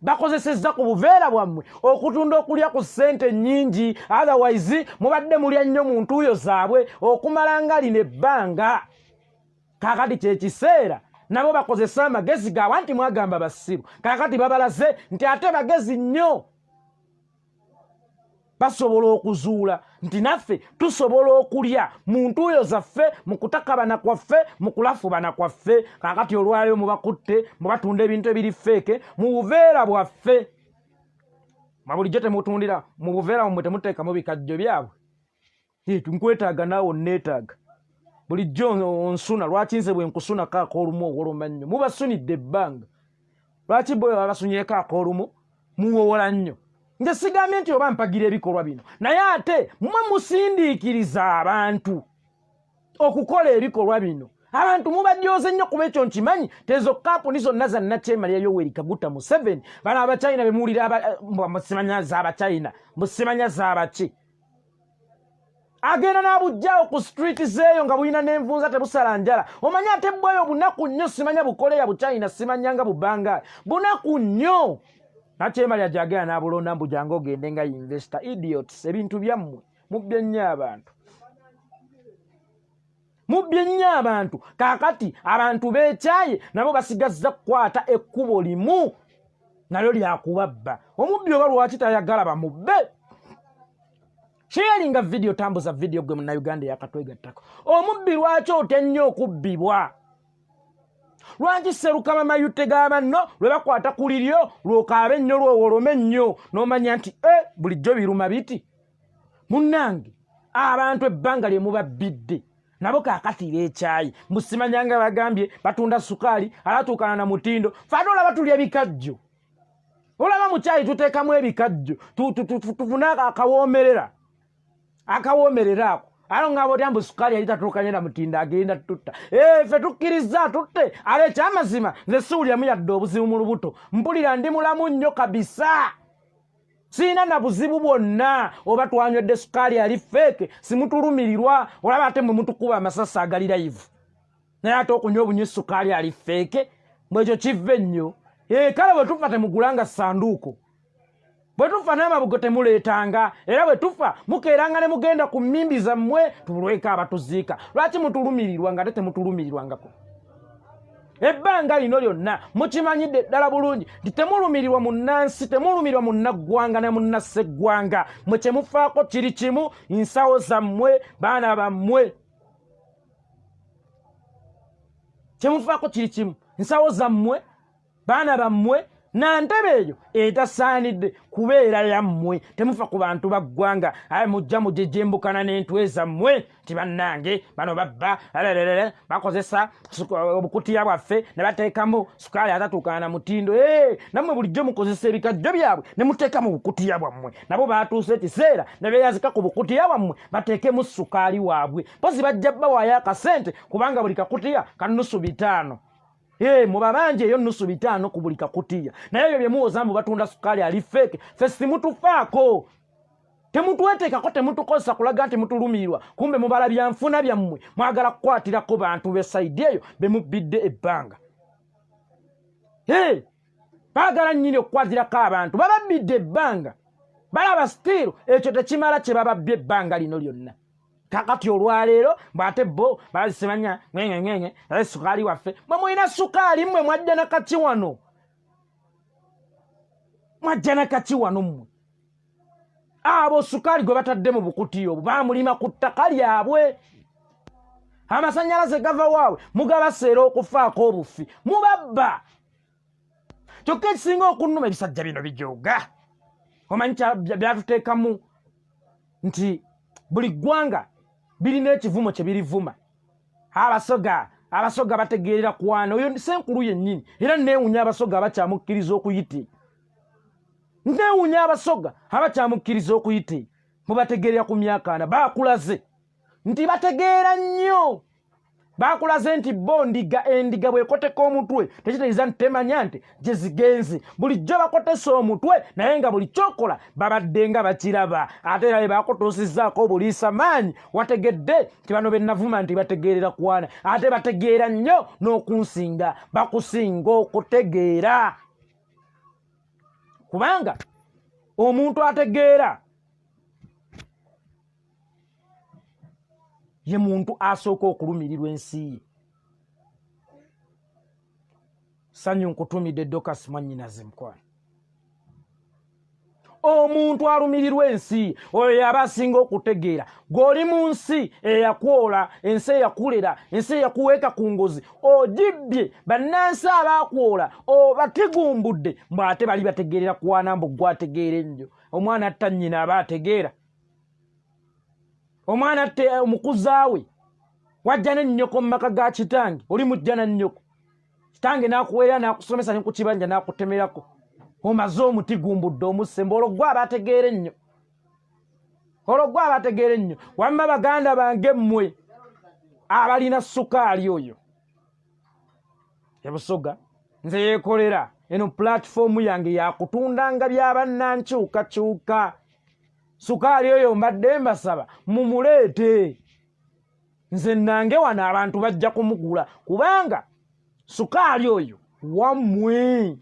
bakozesezza ku buveera bwammwe okutunda okulya ku ssente nnyingi. otherwise mubadde mulya nnyo mu ntuuyo zaabwe okumala nga lino ebbanga. kaakati kyekiseera nabo bakozesa amagezi gaabwe nti mwagamba basiru. kaakati babalaze nti ate bagezi nnyo basobola okuzuula nti naffe tusobola okulya mu ntuuyo zaffe mu kutakabana kwaffe mu kulafubana kwaffe. kaakati olwayo mubakutte mubatunda ebintu ebiri feeke mu buveera bwaffe. mabulijjo temutundira mu buveera bwammwe temuteekamu bikajjo byabwe. nkwetaaga naawe onneetaaga bulijjo onsuna. lwaki nze bwe nkusunako ak'olumu owoloma nnyo? mubasunidde ebbanga. lwaki bwe babasunyeko ak'olumu muwowola nnyo? nze sigambye nti oba mpagira ebikolwa bino, naye ate mmwe musindiikiriza abantu okukola ebikolwa bino. abantu mubajooze nnyo kuba ekyo nkimanyi. tezo kampuni zonna za Nakyema Yoweri Kaguta Museveni bano Abachina be muwulira musimanya z'Abachina musimanya z'abaki. agenda n'abujjaawo ku street zeeyo nga bulina n'envunza tebusala njala. omanyi ate bwayo bunaku nnyo, simanya bukole ya Buchina simanya nga bubanga bunaku nnyo. Nakyema yajagala n'abulonda mbu jangu ogende nga investor. idiots, ebintu byammwe mubbye nnyo abantu. mubbye nnyo abantu. kaakati abantu beekyaye nabo basigazza kukwata ekkubo limu nalyo lyakubabba. omubbi oba lwaki tayagala bamubbe? sharinga video, tambuza video gwe Munnayuganda yakatwegattako. omubbi lwaki otya nnyo okubbibwa? lwaki Sserukama mayute g'abanno lwe bakwata ku liryo lwokaabe nnyo lwowolome nnyo n'omanya nti bulijjo biruma biti? munnange abantu ebbanga lye mubabbidde nabo kaakati beekyayi. musimanyanga bagambye batunda sukaali alatuukana na mutindo. fade olaba tulya bikajjo, olaba mu kyayi tuteekamu ebikajjo tufune akawoomerera ako alo ngabo lyambu sukaali yali tatuukanye na mutindo agenda tutta. ffe tukkiriza tutte. ale ekyamazima nze siwuliramu yadde obuzibu mu lubuto. mpulira ndi mulamu nnyo kabisa, siina na buzibu bwonna. oba twanywedde sukaali ali feeke simutulumirirwa. olaba ate mwe mutukuba amasasi agali live, naye ate okunywa obunywi sukaali ali feeke mwekyo kive nnyo. kale bwe tufa temugulanga sanduuko, bwe tufa n'amabugo temuleetanga, era bwe tufa mukeeranga ne mugenda ku mmimbi zammwe tulweka abatuziika. lwaki mutulumirirwa nga ate temutulumirirwangako? ebbanga lino lyonna mukimanyidde ddala bulungi nti temulumirirwa munnansi temulumirirwa munnaggwanga ne munnasseggwanga mwe kyemufaako kiri kimu nsawo zammwe baana bammwe kyemufaako kiri kimu nsawo zammwe baana bammwe na ntebe eyo etasaanidde kubeera yammwe temufa ku bantu baggwanga aye mujja mujejembukana n'entwe zammwe nti bannange bano babba bakozesa obukutiya bwaffe ne bateekamu sukaali atatuukana na mutindo nammwe bulijjo mukozesa ebikajjo byabwe ne muteekamu bukutiya bwammwe nabo baatuuse ekiseera ne beeyazika ku bukutiya bwammwe bateekemu sukaali waabwe pozi bajja bawaayo akasente kubanga buli kakutiya kanusu 5 mubabanje eyo nusu 5 ku buli kakutiya naye ebyo bye muwoza mbu batunda sukaali ali feke ffe simutufaako temutweteekako temutukozesa kulaga nti mutulumirirwa kumbe mubala byanfuna byammwe mwagala kukwatirako bantu besaidi eyo bemubbidde ebbanga baagala nnyini okukwatirako abantu bababbidde ebbanga balaba sitiiro ekyo tekimala kye bababbye ebbanga lino lyonna kakati olwaleero bwate bo bazisemanya ngenge sukaali waffe mwe mulina sukaali mmwe mwajja nakaki wano mmwe abo sukaali gwe batadde mu bukutiya obwo bamulima ku ttaka lyabwe amasannyalaze gava waabwe mugabaseera okufaako obufi mubabba kyokka ekisinga okunnuma ebisajja bino bijooga omanyi byatuteekamu nti buli ggwanga birina ekivumo kye birivuma abasoga bategeerera kwana oyo senkulu yennyini era neewunya abasoga abakyamukkiriza okuyite mubategeerera ku myaka ana bakulaze nti bategeera nnyo bakulaze nti bo endiga bwekoteka omutwe tekitegeeza nti temanya nti gye zigenze bulijjo bakotesa omutwe naye nga buli kyokola babadde nga bakiraba ate era bakotoosizzaako obuliisa maanyi wategedde nti bano bennavuma nti bategeerera kwana ate bategeera nnyo n'okunsinga bakusinga okutegeera kubanga omuntu ategeera ye muntu asooka okulumirirwa ensi ye. Sanyu nkutumidde Dorcas Mwannyinaze Mukwano. Omuntu alumirirwa ensi oyo yaba asinga okutegeera g'oli mu nsi eyakwola ensi eyakulera ensi eyakuweeka ku ngozi ogibbye bannansi abaakwola obatigumbudde mbw'ate bali bategeerera kwana mbu gwategeera ennyo omwana atta nnyina aba ategeera omwana atte omukuzaawe wajja ne nnyoko mu maka ga kitange oli mujja na nnyoko kitange n'akuweera n'akusomesa ne ku kibanja n'akutemerako omaze omuti gumbudde omusembe olwo gwe abategeera ennyo wamma baganda bange mmwe abalina sukaali oyo ebusoga nze yeekolera eno pulatifomu yange yakutundanga byabannankyukakyuka sukaali oyo mbadde mbasaba mumuleete nze nange wano abantu bajja kumugula kubanga sukaali oyo wammwe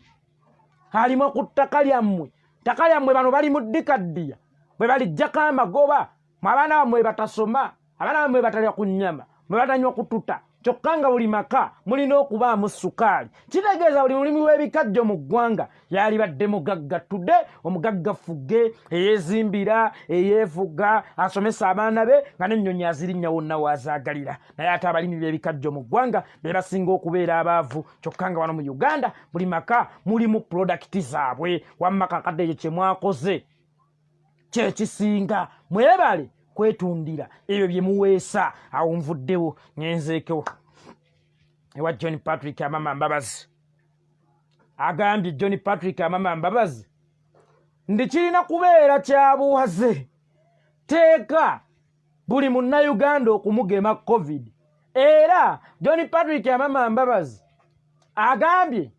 alimu ku ttaka lyammwe bano bali mu ddikaddiya bwe balijjako amagoba abaana bammwe batasoma abaana bammwe batalya ku nnyama bwe batanywa kututa kyokka nga buli maka mulina okubaamu sukaali kitegeeza buli mulimi w'ebikajjo mu ggwanga yali badde mugagga tudde omugagga fugge eyeezimbira eyeefuga asomesa abaana be nga n'ennyonyi azirinnya wonna waazaagalira naye ate abalimi b'ebikajjo mu ggwanga be basinga okubeera abaavu kyokka nga wano mu Uganda buli maka mulimu prodakiti zaabwe wamma kakadde ekyo kye mwakoze kyekisinga mwebale kwetundira ebyo bye muweesa awo nvuddewo ngenzeekewo ewa John Patrick Amama Mbabazi agambye John Patrick Amama Mbabazi ndi kirina kubeera kyabuwaze teeka buli munnayuganda okumugema COVID era John Patrick Amama Mbabazi agambye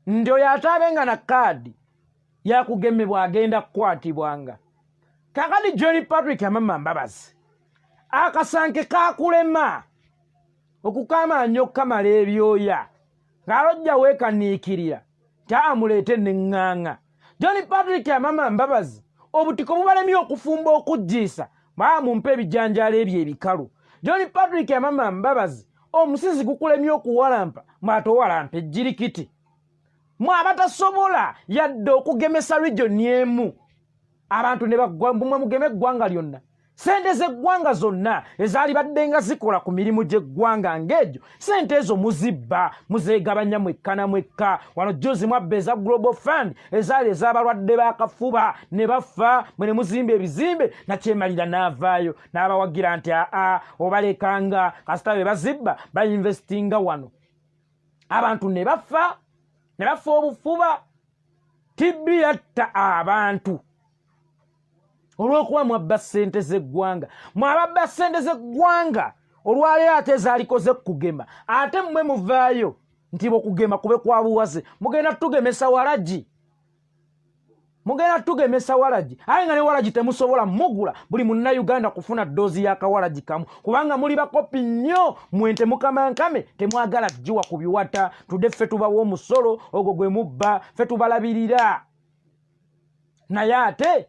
ndi oyo ataabenga na kaadi yakugemebwa agenda kukwatibwanga. Kakati John Patrick Amama Mbabazi akasanke kakulema okukamaanyo kamala ebyoya ng'alojja weekaniikirira taamuleete n'eŋŋaŋa. John Patrick Amama Mbabazi obutiko bubalemye okufumba okuggiisa bamumpa ebijanjaalo ebyo ebikalu. John Patrick Amama Mbabazi omusizi gukulemye okuwalampa mwatowalampa ejjirikiti mwabatasobola yadde okugemesa region emu abantu ne bagwa mwe mugeme eggwanga lyonna sente z'eggwanga zonna ezaali baddenga zikola ku mirimu gy'eggwanga ng'egyo sente ezo muzibba muzeegabanya mwekka na mwekka wano juzi mwabba eza global fund ezaali ez'abalwadde b'akafuba ne bafa mwe ne muzimba ebizimbe nakyemalira n'avaayo n'abawagira nti obalekanga kasita be bazibba bayinvestinga wano abantu ne bafa obufuba tibbi yatta abantu olw'okuba mwabba ssente z'eggwanga mwababba ssente z'eggwanga olwaleero ate ezaalikoze kugema ate mmwe muvaayo nti okugema kube kwa buwaze mugenda tugemesa walagi aye nga ne walagi temusobola mugula buli munnayuganda kufuna ddoozi y'akawalagi kamu kubanga muli bakopi nnyo mwente mukamankame temwagala jjiwa ku biwata tudde ffe tubawa omusolo ogwo gwe mubba ffe tubalabirira naye ate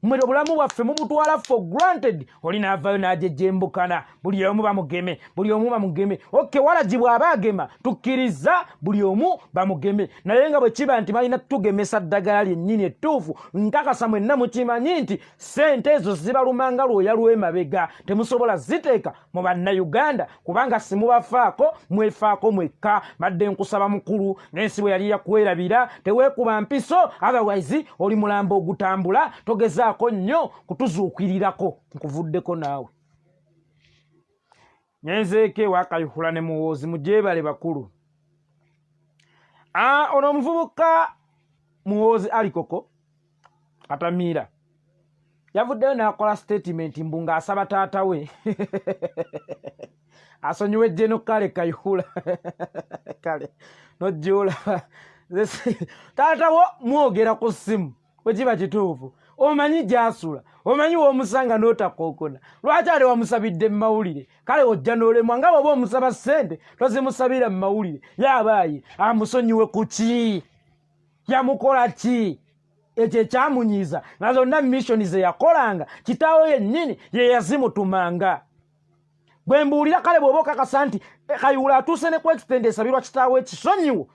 mmwe obulamu bwaffe mubutwala for granted olinaavayo n'ajejembukana buli omu bamugeme oke walagi bw'aba agema tukkiriza buli omu bamugeme naye nga bwe kiba nti balina tugemesa ddagala lyennyini ettuufu nkakasa mwenna mukimanyi nti ssente ezo zibalumanga lwoya lw'emabega temusobola ziteeka mu bannayuganda kubanga simubafaako mwefaako mwekka badde nkusaba mukulu n'ensi bwe yali yakwerabira teweekuba mpiso otherwise oli mulambo ogutambula togeza ko nnyo kutuzuukirirako nkuvuddeko naawe nyenzeeko ewakayuhula ne muwoozi mujeebale bakulu ono omuvubuka muwoozi alikoko katamiira yavuddeyo n'akola statement mbu ng'asaba taata we asonyiwe jeno kale kayuhula kale nojjoola taata wo mwogera ku ssimu bwe kiba kituufu omanyi gy'asula omanyi w'omusanga n'otakookona lwaki ali wamusabidde mu mawulire kale ojja n'olemwa nga bw'oba omusaba ssente tozimusabira mu mawulire yabaayi amusonyiwe ku ki yamukola ki ekyo ekyamunyiiza nga zonna missioni ze yakolanga kitaawe yennyini ye yazimutumanga bwe mbuulira kale bw'oba okakasa nti Kayihura atuuse ne ku extend esabirwa kitaawe ekisonyiwo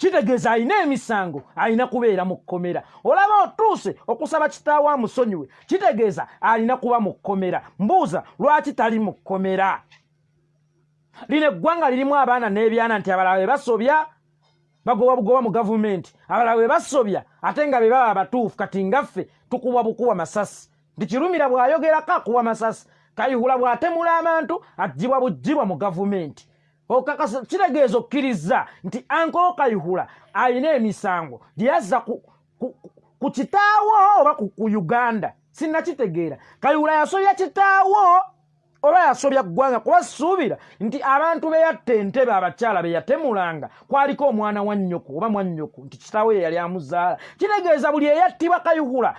kitegeeza alina emisango alina kubeera mu kkomera olaba otuuse okusaba kitaawe amusonyiwe kitegeeza alina kuba mu kkomera mbuuza lwaki tali mu kkomera lino eggwanga lirimu abaana n'ebyana nti abalala be basobya bagoba bugoba mu gavumenti abalala be basobya ate nga be baba abatuufu kati ngaffe tukuba bukuba masasi nti kirumira bw'ayogerako akuba masasi Kayihura bw'atemula abantu agibwa bugibwa mu gavumenti okakasa kitegeeza okkiriza nti Uncle Kayihura alina emisango gye yazza ku kitaawo oba ku Uganda sinnakitegeera Kayihura yasobya kitaawo oba yasobya ggwanga kuba ssuubira nti abantu be yatta entebe abakyala be yatemulanga kwaliko omwana wa nnyoko oba mwannyoko nti kitaawe ye yali amuzaala kitegeeza buli eyattibwa Kayihura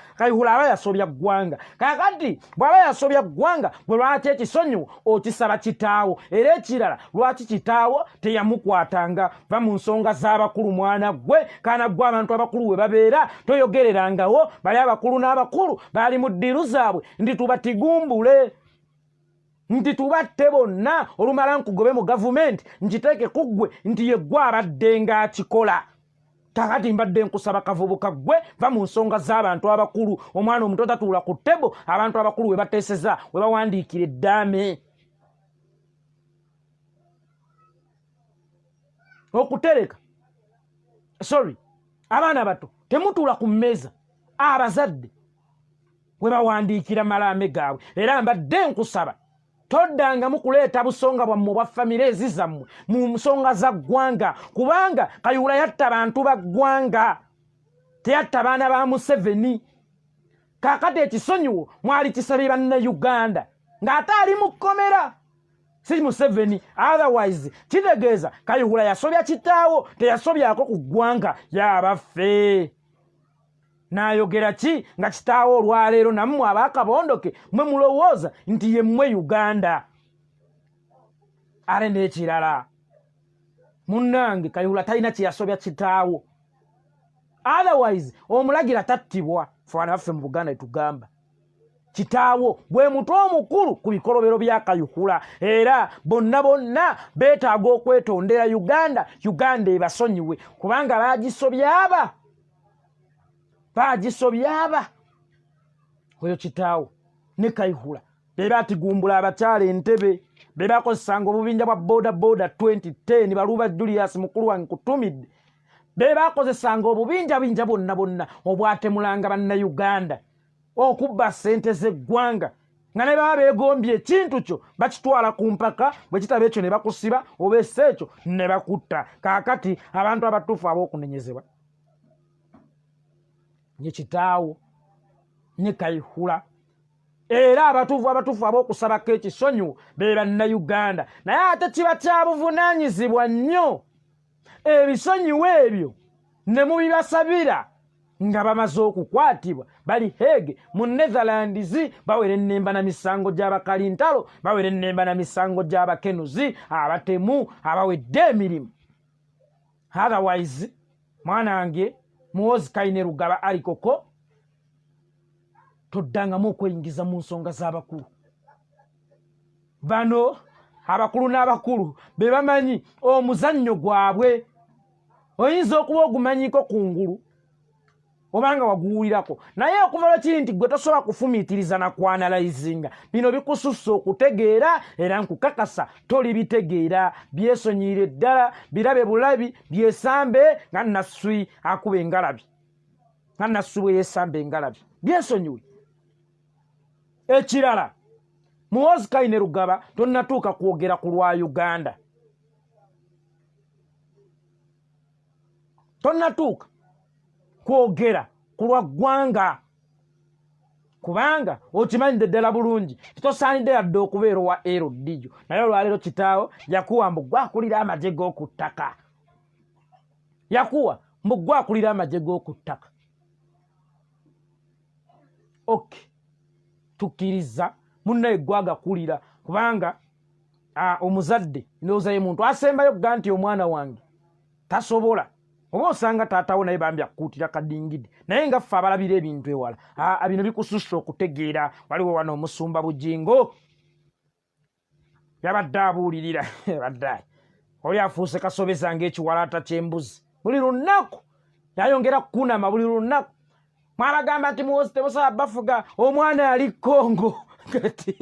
aba yasobya ggwanga kakati bw'aba yasobya ggwanga bwe lwaki ekisonyiwo okisaba kitaawo era ekirala lwaki kitaawo teyamukwatanga va mu nsonga z'abakulu mwana gwe kaana gwe abantu abakulu we babeera toyogererangawo bali abakulu n'abakulu baali mu ddiru zaabwe ndi tubatigumbule nti tubatte bonna olumala nkugobe mu gavumenti nkiteeke ku ggwe nti ye ggwe abadde ng'akikola kakati mbadde nkusaba kavubuka ggwe va mu nsonga z'abantu abakulu omwana omuto tatuula ku ttebo abantu abakulu we bateeseza we bawandiikira eddaame okutereka abaana bato temutuula ku mmeeza abazadde we bawandiikira malaame gaabwe era mbadde nkusaba toddangamu kuleeta busonga bwammwe bwa famire ezi zammwe mu nsonga za ggwanga kubanga Kayihura yatta bantu ba ggwanga teyatta baana ba Museveni kakati ekisonyiwo mwali kisabye bannayuganda ng'ate ali mu kkomera si Museveni otherwise kitegeeza Kayihura yasobya kitaawo teyasobyako ku ggwanga y'abaffe n'ayogera ki nga kitaawo olwaleero nammwe abaakabondoke mwe mulowooza nti ye mmwe Uganda ale n'ekirala munnange Kayihura talina kye yasobya kitaawo otherwise omulagira tattibwa fwana baffe mu Buganda etugamba kitaawo bwe mutwe omukulu ku bikolobero bya Kayuhura era bonna beetaaga okwetondera Uganda ebasonyiwe kubanga bagisobyaba oyo kitaawo ne Kayuhura be batigumbula abakyala Entebbe be bakozesanga obubinja bwa boda 2010 Baluba Julius mukulu wange kutumidde be bakozesanga obubinja bonna obwatemulanga bannayuganda okubba ssente z'eggwanga nga ne baba beegombye ekintu kyo bakitwala ku mpaka bwe kitaba ekyo ne bakusiba oba essa ekyo ne bakutta kaakati abantu abatuufu ab'okunenyezebwa nye kitaawo ne Kayuhura era abatuufu ab'okusabako ekisonyiwo be bannayuganda naye ate kiba kya buvunaanyizibwa nnyo ebisonyiwo ebyo ne mubibasabira nga bamaze okukwatibwa bali Hague mu Netherlands bawera ennemba na misango gy'abakalintalo bawera ennemba na misango gy'abakenuzi abatemu abawedde emirimu otherwise mwana wange Muhoozi Kainerugaba alikoko toddangamu okweyingiza mu nsonga z'abakulu bano abakulu n'abakulu be bamanyi omuzannyo gwabwe oyinza okuba ogumanyiko kungulu obanga waguwulirako naye okuva kiri nti gwe tosobola kufumiitiriza na kwanalayizinga bino bikusussa okutegeera era nkukakasa tolibitegeera byesonyiire ddala birabe bulabi byesambe nga nasswi akuba engalabi nga nasswi bwe yeesamba engalabi byesonyiwe ekirala Muhoozi Kainerugaba tonnatuuka kwogera ku lwa Uganda tonnatuuka kwogera ku lwa ggwanga kubanga okimanyidde ddala bulungi titosaanidde yadde okubeera owa LDU naye olwaleero kitaawo yakuwa mbu gwakulira amagye g'oku ttaka tukkiriza munnaye gwagakulira kubanga omuzadde ndowooza ye muntu asembayo kuga nti omwana wange tasobola oba osanga taatawo naye bambi akuutira kadingidi naye nga ffe abalabira ebintu ewala bino bikusussa okutegeera waliwo wano omusumba Bujingo yabadde abuulirira baddaye oli afuuse kasobeza ng'ekiwalaata ky'embuzi buli lunaku yayongera kukunama buli lunaku mwabagamba nti Muhoozi temusaba bafuga omwana ali Kongo kati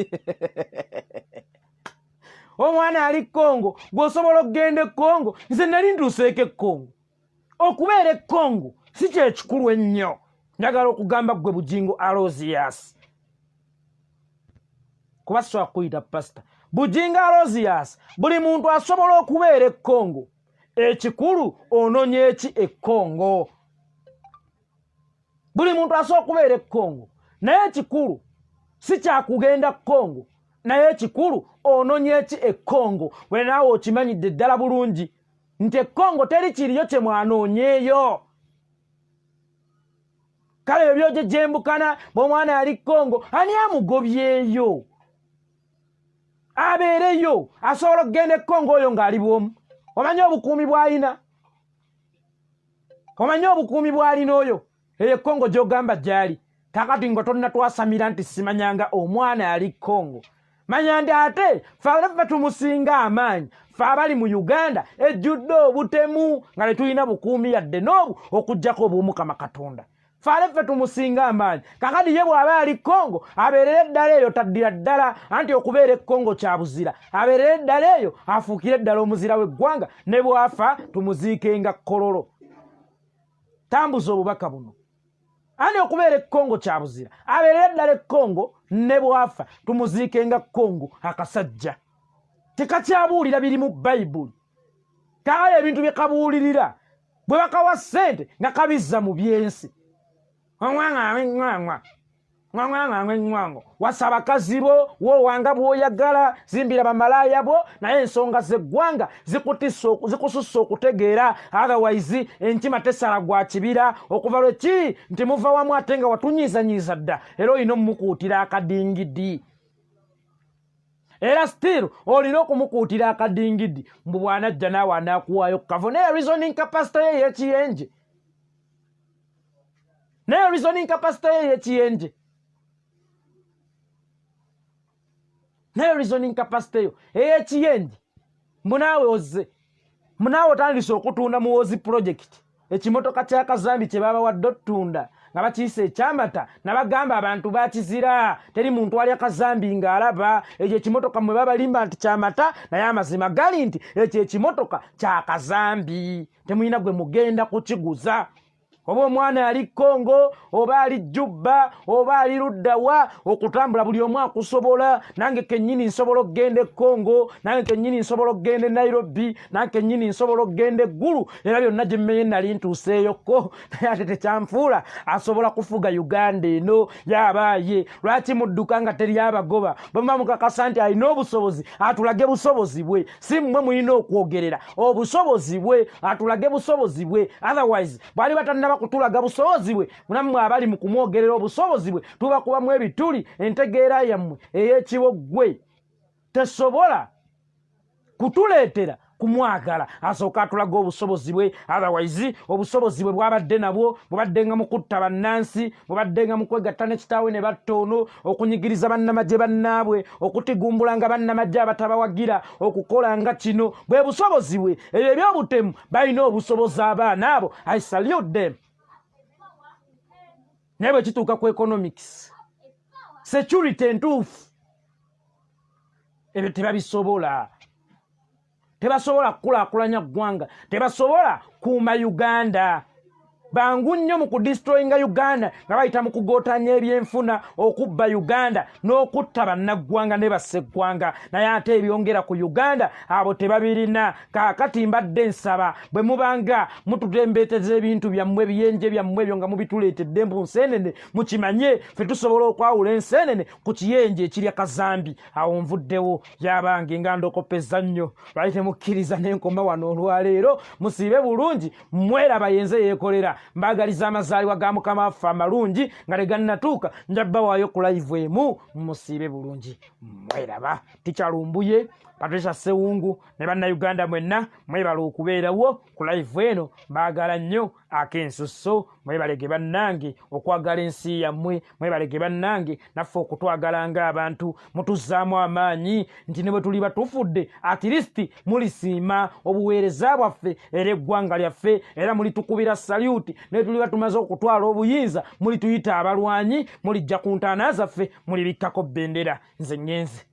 omwana ali Kongo gw'osobola okugenda e Kongo nze nali ntuuseeko e Kongo okubeera e Kongo si kyekikulu ennyo njagala okugamba gwe Bujingo Aloysius kuba sisobola kuyita pasita Bujingo Aloysius buli muntu asobola okubeera e Kongo ekikulu ononye eki e Kongo buli muntu asobola okubeera e Kongo naye ekikulu si kyakugenda Kongo naye ekikulu ononye eki e Kongo we naawe okimanyidde ddala bulungi nti e Kongo teri kiriyo kye mwanoonyeeyo kale ebyo gyejembukana bw'omwana yali Kongo ani amugobyeyo abeereyo asobola okugenda e Kongo oyo ng'ali bwomu omanyi obukuumi bw'alina oyo eyo e Kongo gy'ogamba gy'ali kakati nga tonnatwasamira nti simanyanga omwana yali Kongo manya ndi ate ffe tumusinga amaanyi ffe abali mu Uganda ejjudde obutemu nga ne tulina bukuumi yadde n'obu okuggyako obw'Omukama Katonda ffe tumusinga amaanyi kakati ye bw'aba ali Kongo abeerere eddala eyo taddira ddala anti okubeera e Kongo kya buzira abeerere eddala eyo afuukire eddala omuzira w'eggwanga ne bwafa tumuziikenga kololo tambuza obubaka buno ani okubeera e Kongo kya buzira abeerere eddala e Kongo ne bwafa tumuziikenga Kongo akasajja tekakyabuulira biri mu Bayibuli kale ebintu bye kabuulirira bwe bakawa ssente nga kabizza mu byensi ngwango wasa bakazi bo wowanga bw'oyagala zimbira bamalaaya bo naye ensonga z'eggwanga zikusussa okutegeera otherwise enkima tesala gwa kibira okuva lweki nti muva wamu ate nga watunyiizanyiiza dda era olina omumukuutira akadingidi era still olina okumukuutira akadingidi mbu bw'anajja naawe anaakuwaayo kukavo naye reasoning capacity ye yekiyenje naye reasoning capacity ye yekiyenje nayo reasoning capacity yo eyekiyenje munaawe ozze munaawe otandise okutunda muwozi project ekimotoka kya Kazambi kye baba wadde ottunda nga bakiyise ekyamata nabagamba abantu bakizira teri muntu ali Kazambi ng'alaba ekyo ekimotoka mwe babalimba nti kyamata naye amazima gali nti ekyo ekimotoka kya Kazambi temuyina gwe mugenda kukiguza oba omwana ali Kongo oba ali Juba oba ali luddawa okutambula buli omu akusobola nange kennyini nsobola okgenda Kongo nange kennyini nsobola okgenda Nairobi nange kennyini nsobola okgenda eggulu era byonna gye mmenye nali ntuuseeyoko naye ate tekyanfuula asobola kufuga Uganda eno yabaaye lwaki mudduka nga teri abagoba bamma mukakasa nti alina obusobozi atulage busobozi bwe si mmwe mulina okwogerera obusobozi bwe atulage busobozi bwe otherwise bwali batannaba kutulaga busobozi bwe munammwe abali mu kumwogerera obusobozi bwe tubakubamu ebituli entegeera yammwe ey'ekiboggwe tesobola kutuleetera kumwagala asooka atulaga obusobozi bwe otherwise obusobozi bwe bwabadde nabwo bwabaddenga mu kutta bannansi bwabaddenga mu kwegatta ne kitaawe ne battoono okunyigiriza bannamagye bannaabwe okutigumbulanga bannamagye abatabawagira okukola nga kino bwe busobozi bwe ebyo ebyobutemu balina obusobozi abaana abo I salute them naye bwe kituuka ku economics security entuufu ebyo tebabisobola tebasobola kukulaakulanya ggwanga tebasobola kuuma Uganda bangu nnyo mu kudistroyinga Uganda nga bayita mu kugootanya ebyenfuna okubba Uganda n'okutta bannaggwanga ne basseggwanga naye ate ebyongera ku Uganda abo tebabirina kaakati mbadde nsaba bwe mubanga mututembeeteza ebintu byammwe ebiyenje byammwe ebyo nga mubituleetedde mbu nseenene mukimanye ffe tusobola okwawula enseenene ku kiyenje ekirya Kazambi awo nvuddewo yabange nga ndokopeza nnyo lwali temukkiriza n'enkoma wano olwaleero musiibe bulungi mweraba yenze yeekolera mbagaliza amazaalibwa ga Mukama waffe amalungi nga tegannatuuka njabba waayo ku live emu musiibe bulungi mweraba tikyalumbuye Patricia Sewungu ne bannayuganda mwenna mwebala okubeerawo ku live eno mbaagala nnyo ak'ensusso mwebalege bannange okwagala ensi yammwe mwebalege bannange naffe okutwagala ng'abantu mutuzzaamu amaanyi nti ne bwe tuli batufudde at least mulisiima obuweereza bwaffe era eggwanga lyaffe era mulitukubira saluti ne tuli batumaze okutwala obuyinza mulituyita abalwanyi mulijja ku ntaana zaffe mulibikkako bbendera nze ngenze